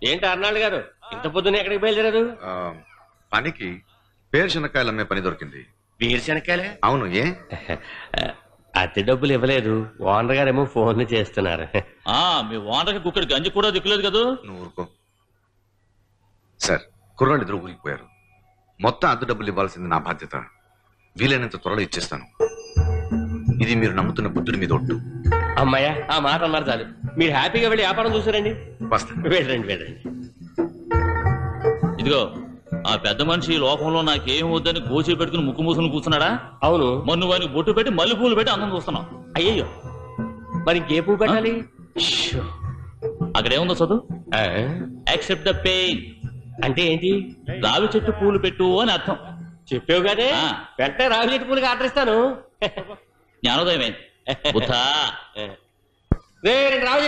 ఏంటి అర్నాళ్ళు గారు ఇంత పొద్దున ఎక్కడికి బయలుదేరారు? పనికి పేరు శనక్కాయలు అమ్మే పని దొరికింది. వీరు శనక్కాయలే? అవును. ఏ అతి డబ్బులు ఇవ్వలేదు, ఓనర్ గారేమో ఫోన్లు చేస్తున్నారు. మీ ఓనర్కి కుక్కడి గంజి కూడా దిక్కులేదు కదా. నువ్వు ఊరుకో సార్. కుర్రాళ్ళు ఇద్దరు ఊరికి పోయారు. మొత్తం అద్దె డబ్బులు ఇవ్వాల్సింది నా బాధ్యత. వీలైనంత త్వరలో ఇచ్చేస్తాను. ఇది మీరు నమ్ముతున్న బుద్ధుడి మీద ఒట్టు. అమ్మాయ్యా, ఆ మాట అన్నారు చాలు. మీరు హ్యాపీగా వెళ్ళి వ్యాపారం చూసారండి. వెళ్ళండి వెళ్ళండి. ఇదిగో ఆ పెద్ద మనిషి లోకంలో నాకేం వద్దని గోచి పెట్టుకుని ముక్కు మూసుకుని కూర్చున్నాడా? అవును. మొన్న వానికి బొట్టు పెట్టి మల్లె పూలు పెట్టి అందం చూస్తున్నాం. అయ్యయ్యో, మరి ఇంకే పువ్వు పెట్టాలి? అక్కడేముందో చదువు. యాక్సెప్ట్ ద పెయిన్ అంటే ఏంటి? రావి చెట్టు పూలు పెట్టు అని అర్థం. చెప్పావు కానీ వెంటనే రావి చెట్టు పూలకి ఆర్డర్ ఇస్తాను. జ్ఞానోదయమే. రావి